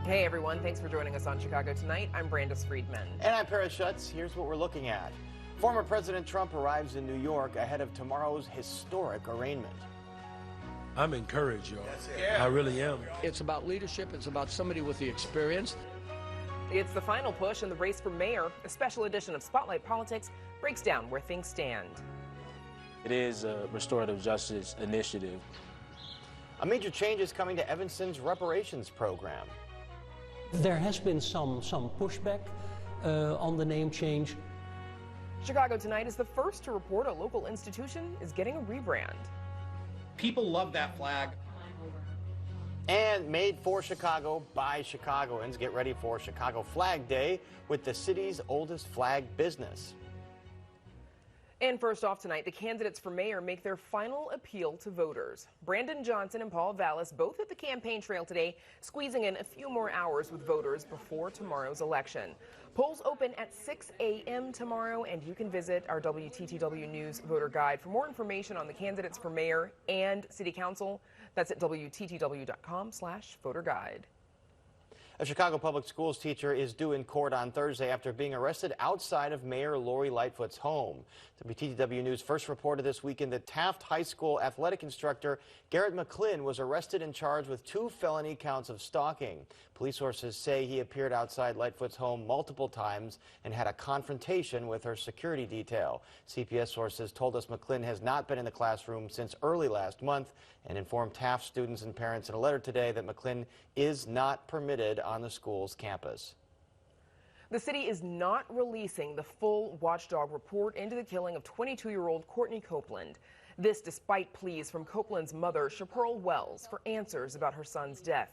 Hey everyone, thanks for joining us on Chicago Tonight. I'm Brandis Friedman. And I'm Paris Schutz. Here's what we're looking at. Former President Trump arrives in New York ahead of tomorrow's historic arraignment. I'm encouraged, y'all. I really am. It's about leadership. It's about somebody with the experience. It's the final push in the race for mayor. A special edition of Spotlight Politics breaks down where things stand. It is a restorative justice initiative. A major change is coming to Evanston's reparations program. There has been some pushback on the name change. Chicago Tonight is the first to report a local institution is getting a rebrand. People love that flag. And made for Chicago by Chicagoans. Get ready for Chicago Flag Day with the city's oldest flag business. And first off tonight, the candidates for mayor make their final appeal to voters. Brandon Johnson and Paul Vallis both hit the campaign trail today, squeezing in a few more hours with voters before tomorrow's election. Polls open at 6 a.m. tomorrow, and you can visit our WTTW News voter guide for more information on the candidates for mayor and city council. That's at WTTW.com/voter guide. A Chicago Public Schools teacher is due in court on Thursday after being arrested outside of Mayor Lori Lightfoot's home. WTTW News first reported this weekend that Taft High School athletic instructor Garrett McClin was arrested and charged with 2 felony counts of stalking. Police sources say he appeared outside Lightfoot's home multiple times and had a confrontation with her security detail. CPS sources told us McClin has not been in the classroom since early last month and informed Taft students and parents in a letter today that McClin is not permitted on the school's campus. The city is not releasing the full watchdog report into the killing of 22-year-old Courtney Copeland. This despite pleas from Copeland's mother, Chaparral Wells, for answers about her son's death.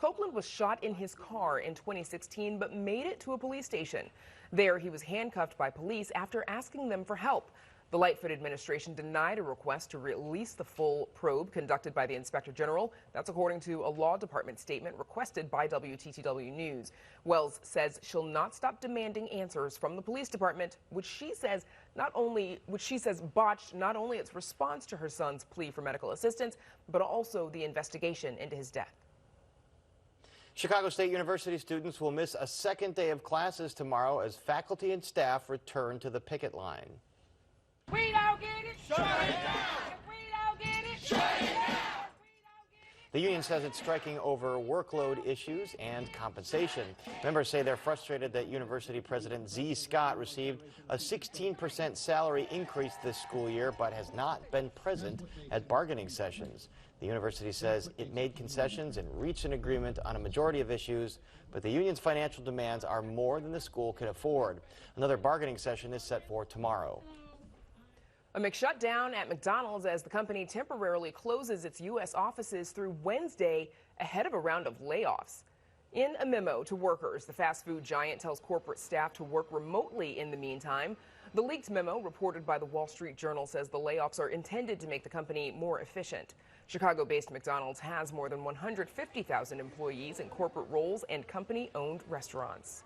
Copeland was shot in his car in 2016 but made it to a police station. There he was handcuffed by police after asking them for help. The Lightfoot administration denied a request to release the full probe conducted by the Inspector General. That's according to a law department statement requested by WTTW News. Wells says she'll not stop demanding answers from the police department, which she says botched not only its response to her son's plea for medical assistance, but also the investigation into his death. Chicago State University students will miss a second day of classes tomorrow as faculty and staff return to the picket line. We don't get it, shut it down. If we don't get it, shut it down. The union says it's striking over workload issues and compensation. Members say they're frustrated that University President Z. Scott received a 16% salary increase this school year, but has not been present at bargaining sessions. The university says it made concessions and reached an agreement on a majority of issues, but the union's financial demands are more than the school can afford. Another bargaining session is set for tomorrow. A McShutdown at McDonald's as the company temporarily closes its U.S. offices through Wednesday ahead of a round of layoffs. In a memo to workers, the fast food giant tells corporate staff to work remotely in the meantime. The leaked memo, reported by the Wall Street Journal, says the layoffs are intended to make the company more efficient. Chicago-based McDonald's has more than 150,000 employees in corporate roles and company-owned restaurants.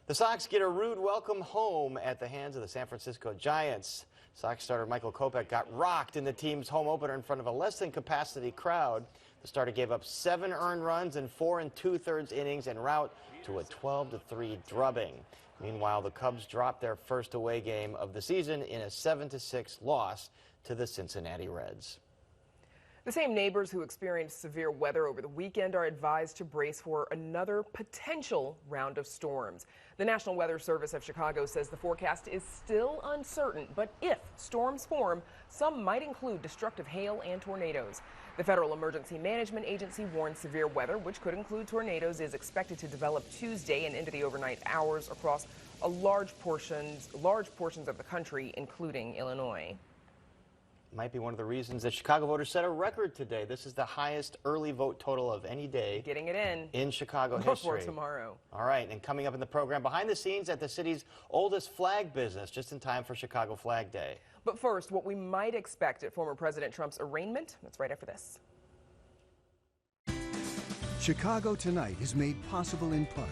The Sox get a rude welcome home at the hands of the San Francisco Giants. Sox starter Michael Kopech got rocked in the team's home opener in front of a less-than-capacity crowd. The starter gave up 7 earned runs in 4 2/3 innings en route to a 12-3 drubbing. Meanwhile, the Cubs dropped their first away game of the season in a 7-6 loss to the Cincinnati Reds. The same neighbors who experienced severe weather over the weekend are advised to brace for another potential round of storms. The National Weather Service of Chicago says the forecast is still uncertain, but if storms form, some might include destructive hail and tornadoes. The Federal Emergency Management Agency warns severe weather, which could include tornadoes, is expected to develop Tuesday and into the overnight hours across large portions of the country, including Illinois. Might be one of the reasons that Chicago voters set a record today. This is the highest early vote total of any day. Getting it in Chicago before history. Tomorrow. All right, and coming up in the program, behind the scenes at the city's oldest flag business, just in time for Chicago Flag Day. But first, what we might expect at former President Trump's arraignment. That's right after this. Chicago Tonight is made possible in part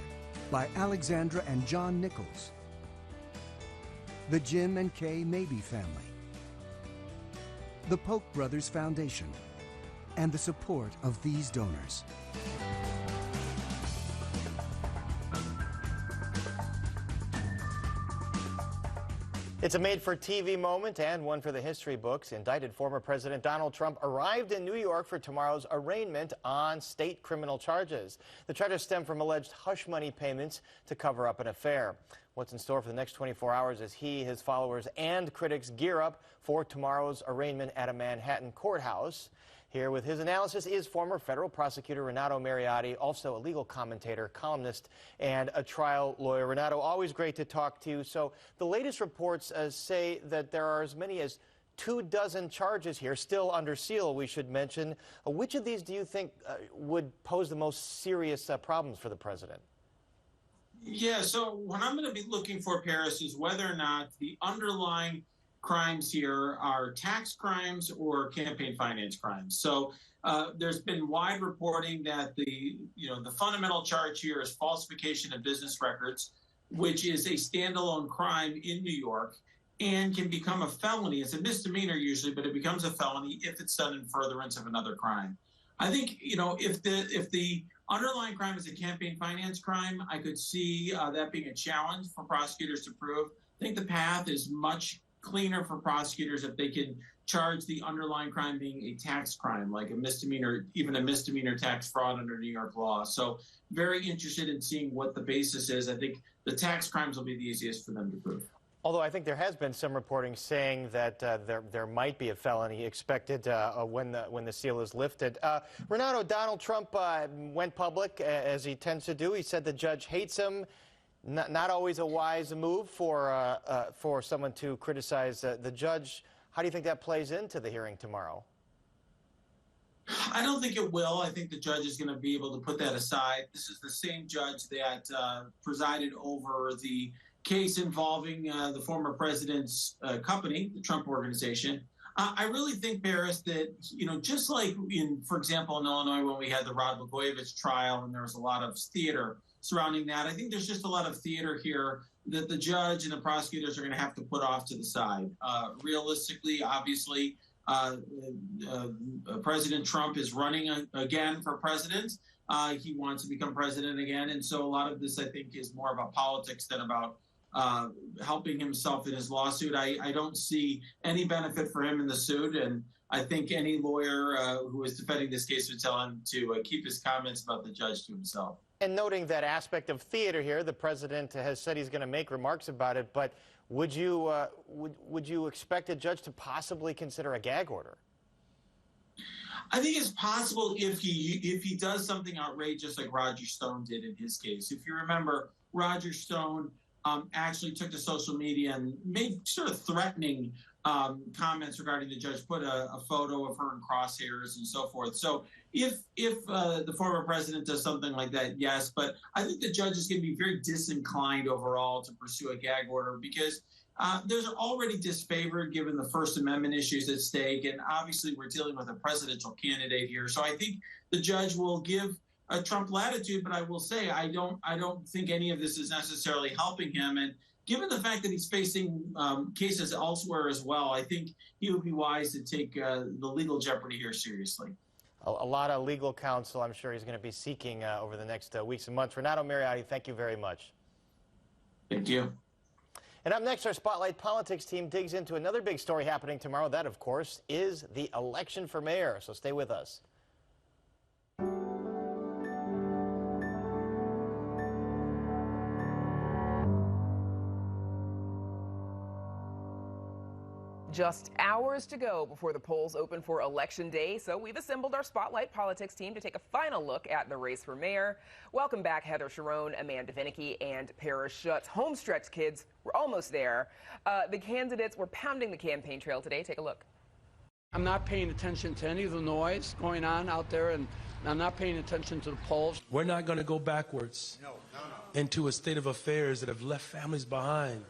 by Alexandra and John Nichols, the Jim and Kay Mabey family, the Polk Brothers Foundation, and the support of these donors. It's a made-for-TV moment and one for the history books. Indicted former President Donald Trump arrived in New York for tomorrow's arraignment on state criminal charges. The charges stem from alleged hush money payments to cover up an affair. What's in store for the next 24 hours as he, his followers, and critics gear up for tomorrow's arraignment at a Manhattan courthouse. Here with his analysis is former federal prosecutor Renato Mariotti, also a legal commentator, columnist, and a trial lawyer. Renato, always great to talk to you. So the latest reports say that there are as many as 24 charges here, still under seal, we should mention. Which of these do you think would pose the most serious problems for the president? Yeah, so what I'm going to be looking for, Paris, is whether or not the underlying crimes here are tax crimes or campaign finance crimes. So there's been wide reporting that the fundamental charge here is falsification of business records, which is a standalone crime in New York and can become a felony. It's a misdemeanor usually, but it becomes a felony if it's done in furtherance of another crime. I think, if the underlying crime is a campaign finance crime, I could see that being a challenge for prosecutors to prove. I think the path is much cleaner for prosecutors if they can charge the underlying crime being a tax crime, like a misdemeanor, even a misdemeanor tax fraud under New York law. So very interested in seeing what the basis is. I think the tax crimes will be the easiest for them to prove. Although I think there has been some reporting saying that there might be a felony expected when the seal is lifted. Renato, Donald Trump went public, as he tends to do. He said the judge hates him. Not always a wise move for someone to criticize the judge. How do you think that plays into the hearing tomorrow? I don't think it will. I think the judge is going to be able to put that aside. This is the same judge that presided over the case involving the former president's company, the Trump Organization. I really think, Paris, that, just like for example, in Illinois, when we had the Rod Blagojevich trial and there was a lot of theater surrounding that, I think there's just a lot of theater here that the judge and the prosecutors are going to have to put off to the side. Realistically, obviously, President Trump is running again for president. He wants to become president again. And so a lot of this, I think, is more about politics than about helping himself in his lawsuit. I don't see any benefit for him in the suit. And I think any lawyer who is defending this case would tell him to keep his comments about the judge to himself. And noting that aspect of theater here, the president has said he's going to make remarks about it. But would you expect a judge to possibly consider a gag order? I think it's possible if he does something outrageous like Roger Stone did in his case. If you remember, Roger Stone actually took to social media and made sort of threatening comments regarding the judge, put a photo of her in crosshairs and so forth. So if the former president does something like that, yes, but I think the judge is going to be very disinclined overall to pursue a gag order because those are already disfavored given the First Amendment issues at stake. And obviously we're dealing with a presidential candidate here. So I think the judge will give Trump latitude, but I will say I don't think any of this is necessarily helping him. And given the fact that he's facing cases elsewhere as well, I think he would be wise to take the legal jeopardy here seriously. A lot of legal counsel I'm sure he's going to be seeking over the next weeks and months. Renato Mariotti, thank you very much. Thank you. And up next, our Spotlight Politics team digs into another big story happening tomorrow. That, of course, is the election for mayor. So stay with us. Just hours to go before the polls open for Election Day, so we've assembled our Spotlight Politics team to take a final look at the race for mayor. Welcome back, Heather Sharon, Amanda Vinicky, and Paris Schutz. Homestretch, kids. We're almost there. The candidates were pounding the campaign trail today. Take a look. I'm not paying attention to any of the noise going on out there, and I'm not paying attention to the polls. We're not going to go backwards into a state of affairs that have left families behind.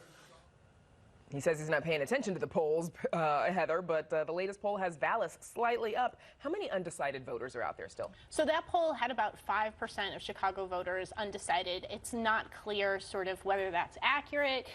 He says he's not paying attention to the polls, Heather, but the latest poll has Vallis slightly up. How many undecided voters are out there still? So that poll had about 5% of Chicago voters undecided. It's not clear sort of whether that's accurate.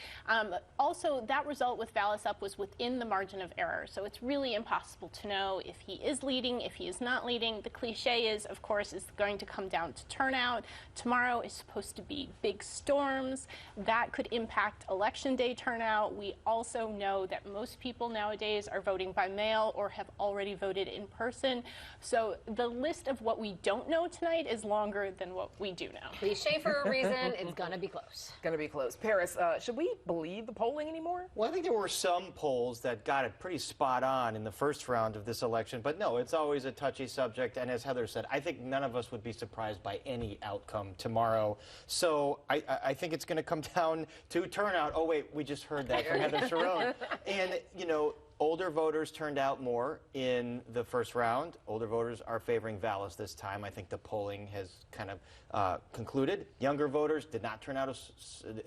Also, that result with Vallis up was within the margin of error. So it's really impossible to know if he is leading, if he is not leading. The cliche is, of course, is going to come down to turnout. Tomorrow is supposed to be big storms. That could impact Election Day turnout. We also know that most people nowadays are voting by mail or have already voted in person. So the list of what we don't know tonight is longer than what we do know. Cliche for a reason, it's going to be close. Going to be close. Paris, should we believe the polling anymore? Well, I think there were some polls that got it pretty spot on in the first round of this election, but no, it's always a touchy subject, and as Heather said, I think none of us would be surprised by any outcome tomorrow. So I think it's going to come down to turnout. Oh, wait, we just heard that from Heather Sharon. And, you know, older voters turned out more in the first round. Older voters are favoring Vallis this time. I think the polling has kind of concluded. Younger voters did not turn out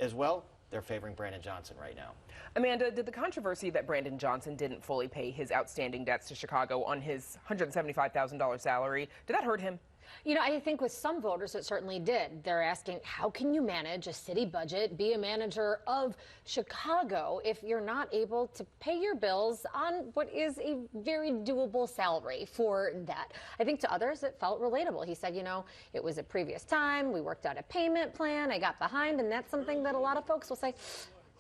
as well. They're favoring Brandon Johnson right now. Amanda, did the controversy that Brandon Johnson didn't fully pay his outstanding debts to Chicago on his $175,000 salary, did that hurt him? You know, I think with some voters it certainly did. They're asking, how can you manage a city budget, be a manager of Chicago if you're not able to pay your bills on what is a very doable salary for that? I think to others it felt relatable. He said, you know, it was a previous time, we worked out a payment plan, I got behind, and that's something that a lot of folks will say,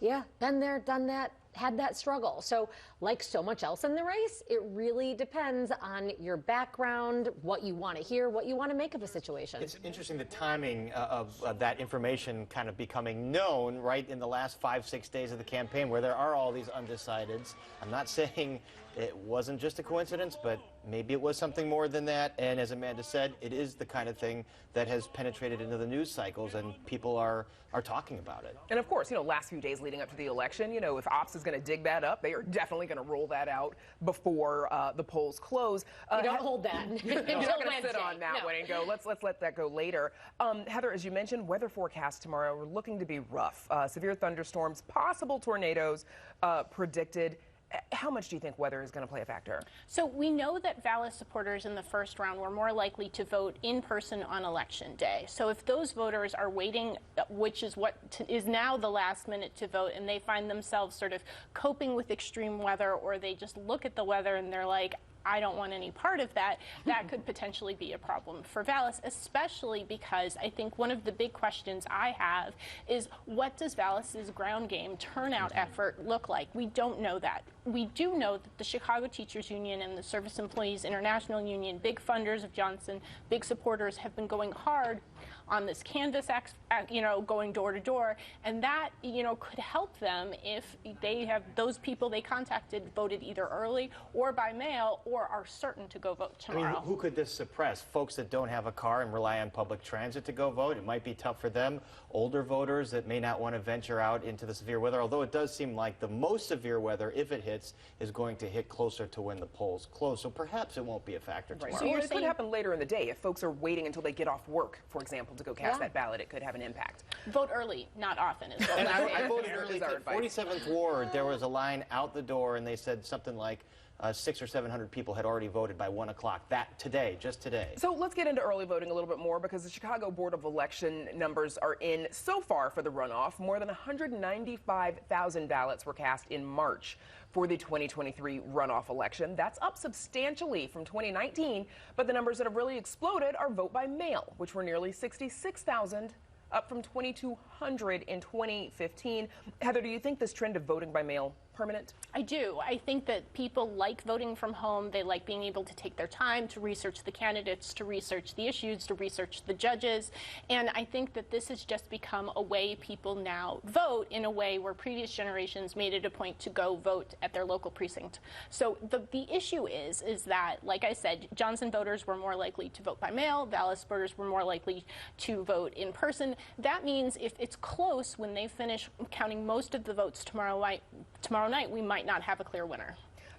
yeah, been there, done that, had that struggle. So like so much else in the race, it really depends on your background, what you want to hear, what you want to make of a situation. It's interesting the timing of that information kind of becoming known right in the last 5-6 days of the campaign where there are all these undecideds. I'm not saying it wasn't just a coincidence, but maybe it was something more than that. And as Amanda said, it is the kind of thing that has penetrated into the news cycles and people are talking about it. And of course, you know, last few days leading up to the election, you know, if Ops is going to dig that up, they are definitely going to roll that out before the polls close. You don't hold that. You're not going to sit on that one and go, let's let that go later. Heather, as you mentioned, weather forecasts tomorrow are looking to be rough. Severe thunderstorms, possible tornadoes predicted. How much do you think weather is going to play a factor? So we know that Vallis supporters in the first round were more likely to vote in person on election day. So if those voters are waiting, which is what is now the last minute to vote, and they find themselves sort of coping with extreme weather, or they just look at the weather and they're like, I don't want any part of that, that could potentially be a problem for Vallis, especially because I think one of the big questions I have is what does Vallis's ground game turnout effort look like? We don't know that. We do know that the Chicago Teachers Union and the Service Employees International Union, big funders of Johnson, big supporters, have been going hard on this canvas, you know, going door to door, and that, you know, could help them if they have those people they contacted voted either early or by mail or are certain to go vote tomorrow. I mean, who could this suppress? Folks that don't have a car and rely on public transit to go vote? It might be tough for them. Older voters that may not want to venture out into the severe weather, although it does seem like the most severe weather, if it hits, is going to hit closer to when the polls close. So perhaps it won't be a factor tomorrow. So it could happen later in the day. If folks are waiting until they get off work, for example, to go cast that ballot, it could have an impact. Vote early, not often. Is what and I voted early. 47th Ward, there was a line out the door, and they said something like 600 or 700 people had already voted by 1 o'clock. That today, just today. So let's get into early voting a little bit more because the Chicago Board of Election numbers are in so far for the runoff. More than 195,000 ballots were cast in March for the 2023 runoff election. That's up substantially from 2019, but the numbers that have really exploded are vote by mail, which were nearly 66,000, up from 2,200 in 2015. Heather, do you think this trend of voting by mail permanent? I do. I think that people like voting from home. They like being able to take their time to research the candidates, to research the issues, to research the judges. And I think that this has just become a way people now vote in a way where previous generations made it a point to go vote at their local precinct. So the issue is that, like I said, Johnson voters were more likely to vote by mail. Vallis voters were more likely to vote in person. That means if it's close when they finish counting most of the votes tomorrow night, we might not have a clear winner.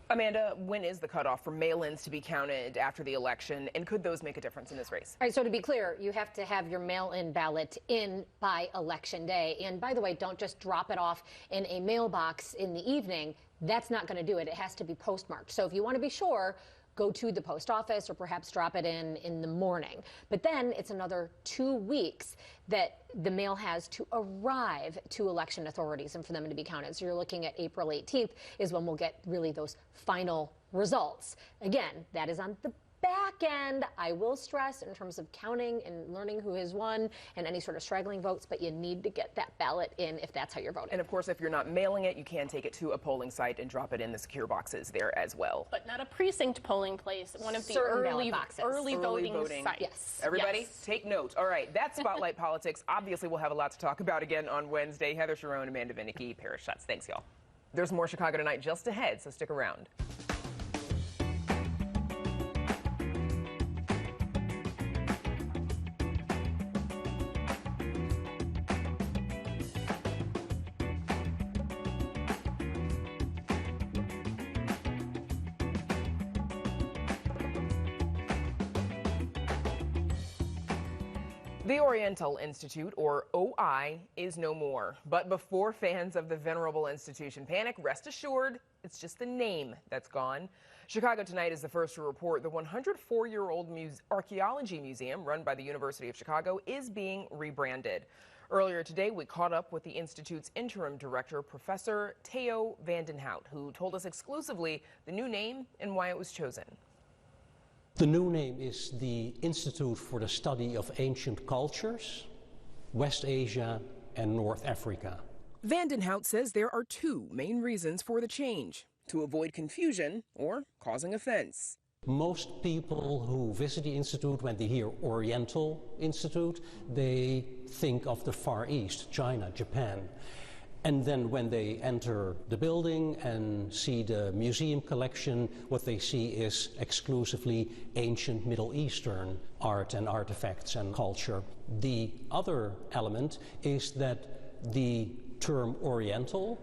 Amanda, when is the cutoff for mail-ins to be counted after the election, and could those make a difference in this race? All right, so to be clear, you have to have your mail-in ballot in by Election Day. And by the way, don't just drop it off in a mailbox in the evening. That's not going to do it. It has to be postmarked. So if you want to be sure, go to the post office or perhaps drop it in the morning. But then it's another 2 weeks that the mail has to arrive to election authorities and for them to be counted. So you're looking at April 18th is when we'll get really those final results. Again, that is on the back end, I will stress, in terms of counting and learning who has won and any sort of straggling votes, but you need to get that ballot in if that's how you're voting. And of course, if you're not mailing it, you can take it to a polling site and drop it in the secure boxes there as well. But not a precinct polling place, one of the Certain early ballot boxes. early voting sites. Yes. Everybody, Yes. take note. All right, that's Spotlight Politics. Obviously, we'll have a lot to talk about again on Wednesday. Heather Sharon, Amanda Vinicky, Paris Schutz. Thanks, y'all. There's more Chicago Tonight just ahead, so stick around. The Oriental Institute, or OI, is no more. But before fans of the venerable institution panic, rest assured, it's just the name that's gone. Chicago Tonight is the first to report the 104-year-old archaeology museum run by the University of Chicago is being rebranded. Earlier today, we caught up with the Institute's interim director, Professor Theo Vandenhout, who told us exclusively the new name and why it was chosen. The new name is the Institute for the Study of Ancient Cultures, West Asia and North Africa. Vandenhout says there are two main reasons for the change: to avoid confusion or causing offense. Most people who visit the Institute, when they hear Oriental Institute, they think of the Far East, China, Japan. And then when they enter the building and see the museum collection, what they see is exclusively ancient Middle Eastern art and artifacts and culture. The other element is that the term Oriental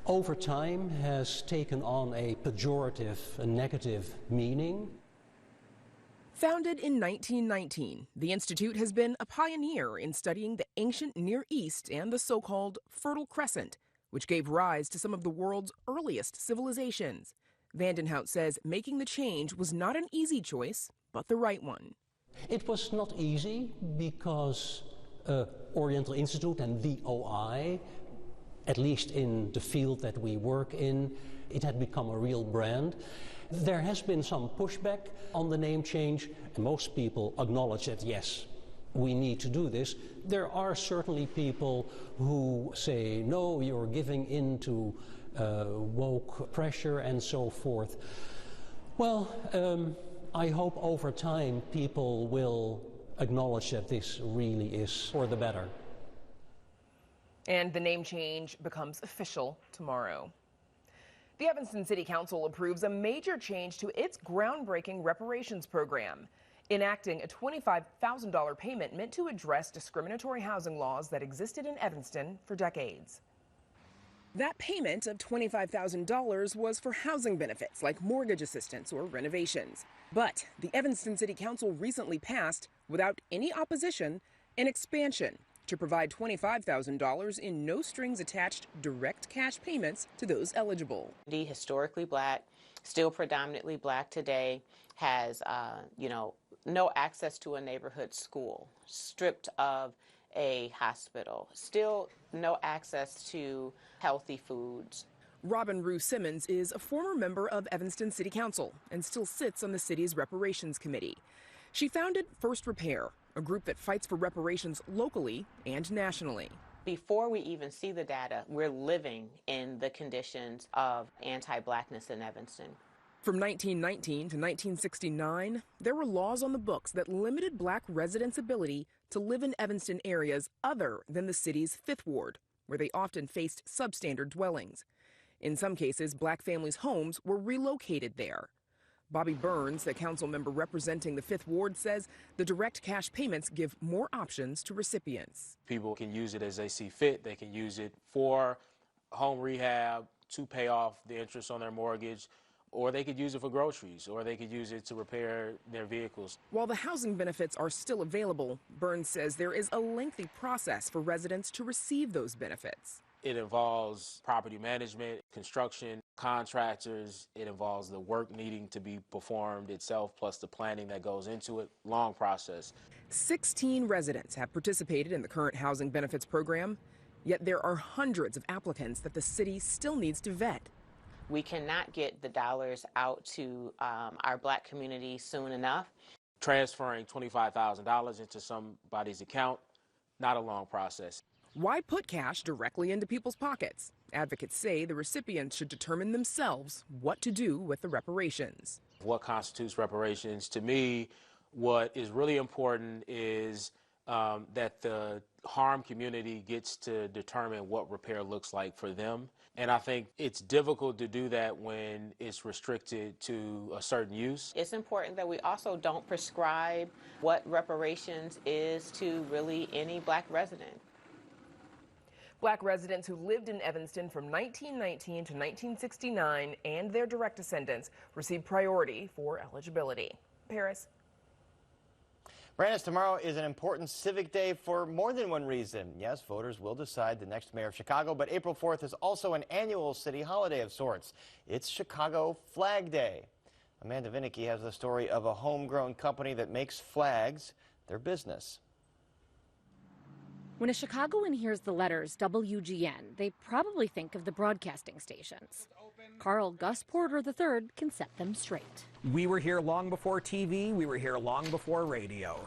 over time has taken on a pejorative, a negative meaning. Founded in 1919, the Institute has been a pioneer in studying the ancient Near East and the so-called Fertile Crescent, which gave rise to some of the world's earliest civilizations. Vandenhout says making the change was not an easy choice, but the right one. It was not easy because Oriental Institute and the OI, at least in the field that we work in, it had become a real brand. There has been some pushback on the name change, and most people acknowledge that, yes, we need to do this. There are certainly people who say, no, you're giving in to woke pressure and so forth. Well, I hope over time people will acknowledge that this really is for the better. And the name change becomes official tomorrow. The Evanston City Council approves a major change to its groundbreaking reparations program, enacting a $25,000 payment meant to address discriminatory housing laws that existed in Evanston for decades. That payment of $25,000 was for housing benefits like mortgage assistance or renovations. But the Evanston City Council recently passed, without any opposition, an expansion to provide $25,000 in no-strings-attached direct cash payments to those eligible. The historically black, still predominantly black today, has no access to a neighborhood school, stripped of a hospital, still no access to healthy foods. Robin Rue Simmons is a former member of Evanston City Council and still sits on the city's Reparations Committee. She founded First Repair, a group that fights for reparations locally and nationally. Before we even see the data, we're living in the conditions of anti-blackness in Evanston. From 1919 to 1969, there were laws on the books that limited black residents' ability to live in Evanston areas other than the city's Fifth Ward, where they often faced substandard dwellings. In some cases, black families' homes were relocated there. Bobby Burns, the council member representing the Fifth Ward, says the direct cash payments give more options to recipients. People can use it as they see fit. They can use it for home rehab, to pay off the interest on their mortgage, or they could use it for groceries, or they could use it to repair their vehicles. While the housing benefits are still available, Burns says there is a lengthy process for residents to receive those benefits. It involves property management, construction, contractors. It involves the work needing to be performed itself, plus the planning that goes into it. Long process. 16 residents have participated in the current housing benefits program, yet there are hundreds of applicants that the city still needs to vet. we cannot get the dollars out to our Black community soon enough. Transferring $25,000 into somebody's account, not a long process. Why put cash directly into people's pockets? Advocates say the recipients should determine themselves what to do with the reparations. What constitutes reparations? To me, what is really important is that the harmed community gets to determine what repair looks like for them. And I think it's difficult to do that when it's restricted to a certain use. It's important that we also don't prescribe what reparations is to really any Black resident. Black residents who lived in Evanston from 1919 to 1969 and their direct descendants received priority for eligibility. Paris. Brandis, tomorrow is an important civic day for more than one reason. Yes, voters will decide the next mayor of Chicago, but April 4th is also an annual city holiday of sorts. It's Chicago Flag Day. Amanda Vinicki has the story of a homegrown company that makes flags their business. When a Chicagoan hears the letters WGN, they probably think of the broadcasting stations. Carl Gus Porter III can set them straight. We were here long before TV. We were here long before radio.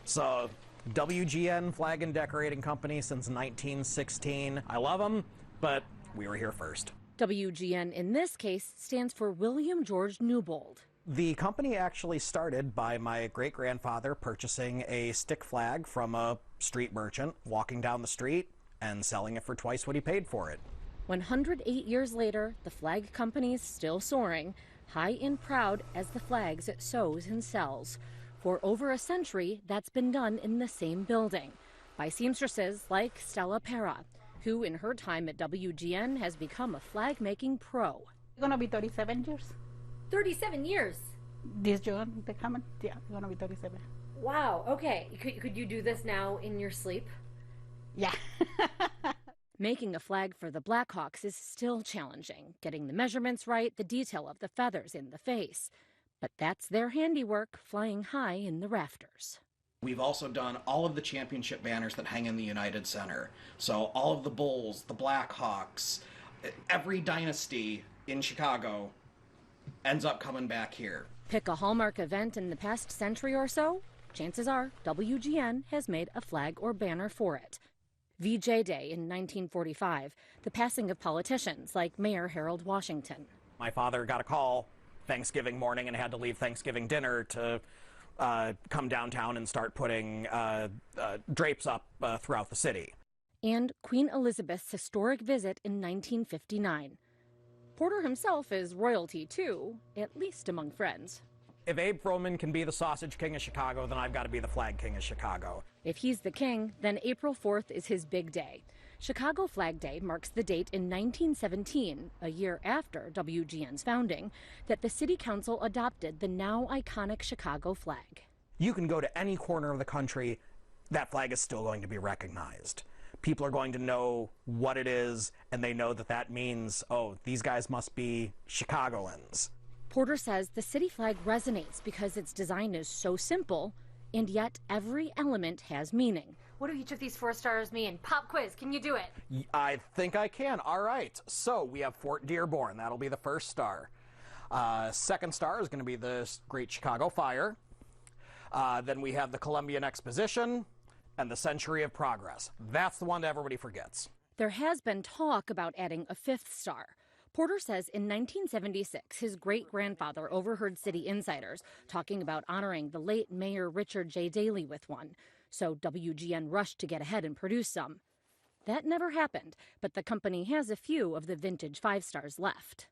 So WGN Flag and Decorating Company since 1916. I love them, but we were here first. WGN in this case stands for William George Newbold. The company actually started by my great-grandfather purchasing a stick flag from a street merchant, walking down the street and selling it for twice what he paid for it. 108 years later, the flag company's still soaring, high and proud as the flags it sews and sells. For over a century, that's been done in the same building by seamstresses like Stella Pera, who in her time at WGN has become a flag-making pro. It's gonna be 37 years. 37 years? This June, they coming? Yeah, it's gonna be 37. Wow, okay. Could you do this now in your sleep? Yeah. Making a flag for the Blackhawks is still challenging, getting the measurements right, the detail of the feathers in the face. But that's their handiwork, flying high in the rafters. We've also done all of the championship banners that hang in the United Center. So all of the Bulls, the Blackhawks, every dynasty in Chicago ends up coming back here. Pick a hallmark event in the past century or so, chances are WGN has made a flag or banner for it. VJ Day in 1945, the passing of politicians like Mayor Harold Washington. My father got a call Thanksgiving morning and had to leave Thanksgiving dinner to come downtown and start putting drapes up throughout the city. And Queen Elizabeth's historic visit in 1959. Porter himself is royalty too, at least among friends. If Abe Froman can be the sausage king of Chicago, then I've got to be the flag king of Chicago. If he's the king, then April 4th is his big day. Chicago Flag Day marks the date in 1917, a year after WGN's founding, that the city council adopted the now iconic Chicago flag. You can go to any corner of the country, that flag is still going to be recognized. People are going to know what it is, and they know that that means, oh, these guys must be Chicagoans. Porter says the city flag resonates because its design is so simple, and yet every element has meaning. What do each of these 4 stars mean? Pop quiz, can you do it? I think I can. All right. So we have Fort Dearborn. That'll be the first star. Second star is going to be the Great Chicago Fire. Then we have the Columbian Exposition and the Century of Progress. That's the one that everybody forgets. There has been talk about adding a 5th star. Porter says in 1976, his great-grandfather overheard city insiders talking about honoring the late Mayor Richard J. Daley with one, so WGN rushed to get ahead and produce some. That never happened, but the company has a few of the vintage 5 stars left.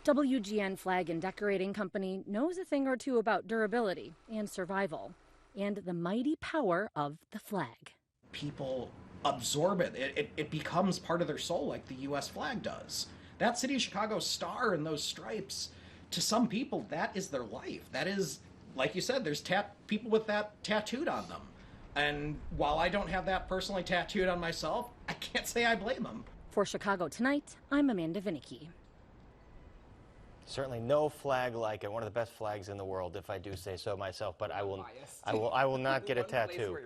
WGN Flag and Decorating Company knows a thing or two about durability and survival, and the mighty power of the flag. People absorb it. It becomes part of their soul like the U.S. flag does. That City of Chicago star and those stripes, to some people, that is their life. That is, like you said, there's people with that tattooed on them. And while I don't have that personally tattooed on myself, I can't say I blame them. For Chicago Tonight, I'm Amanda Vinicki. Certainly no flag like it. One of the best flags in the world, if I do say so myself. But I will not get a tattoo.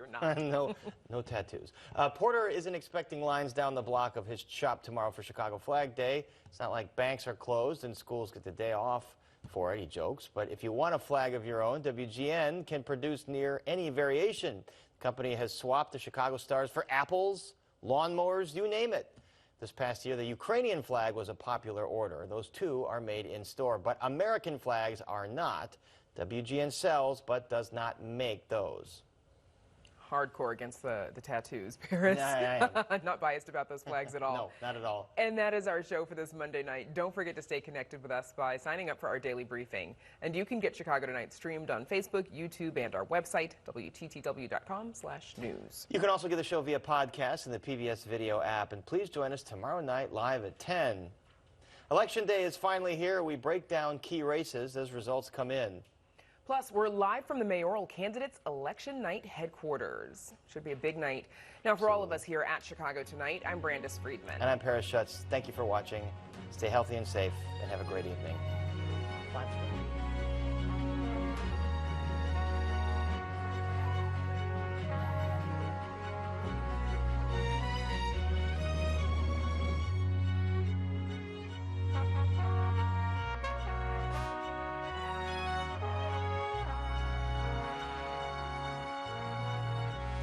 No tattoos. Porter isn't expecting lines down the block of his shop tomorrow for Chicago Flag Day. It's not like banks are closed and schools get the day off for it, he jokes. But if you want a flag of your own, WGN can produce near any variation. The company has swapped the Chicago stars for apples, lawnmowers, you name it. This past year, the Ukrainian flag was a popular order. Those two are made in store, but American flags are not. WGN sells, but does not make those. Hardcore against the tattoos, Paris. Yeah, I am. Not biased about those flags at all. No, not at all. And that is our show for this Monday night. Don't forget to stay connected with us by signing up for our daily briefing. And you can get Chicago Tonight streamed on Facebook, YouTube, and our website, WTTW.com/news. You can also get the show via podcast in the PBS video app. And please join us tomorrow night live at 10. Election day is finally here. We break down key races as results come in. Plus, we're live from the mayoral candidates' election night headquarters. Should be a big night. Now, for all of us here at Chicago Tonight, I'm Brandis Friedman. And I'm Paris Schutz. Thank you for watching. Stay healthy and safe, and have a great evening. Bye.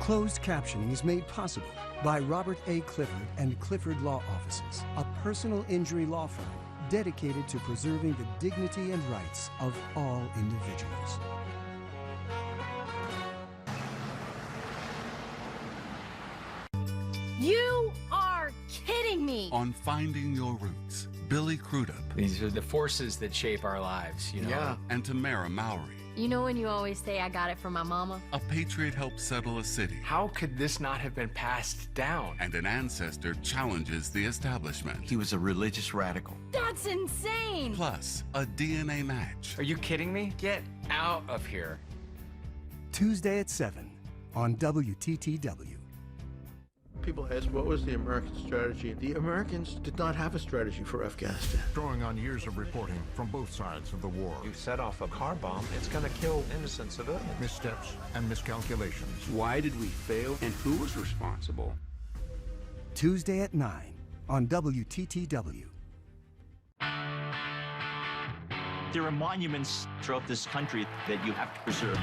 Closed captioning is made possible by Robert A. Clifford and Clifford Law Offices, a personal injury law firm dedicated to preserving the dignity and rights of all individuals. You are kidding me! On Finding Your Roots, Billy Crudup. These are the forces that shape our lives, you know? Yeah. And Tamara Mowry. You know when you always say, I got it from my mama? A patriot helped settle a city. How could this not have been passed down? And an ancestor challenges the establishment. He was a religious radical. That's insane! Plus, a DNA match. Are you kidding me? Get out of here. Tuesday at 7 on WTTW. People ask, what was the American strategy? The Americans did not have a strategy for Afghanistan. Drawing on years of reporting from both sides of the war. You set off a car bomb, it's going to kill innocent civilians. Missteps and miscalculations. Why did we fail and who was responsible? Tuesday at 9 on WTTW. There are monuments throughout this country that you have to preserve.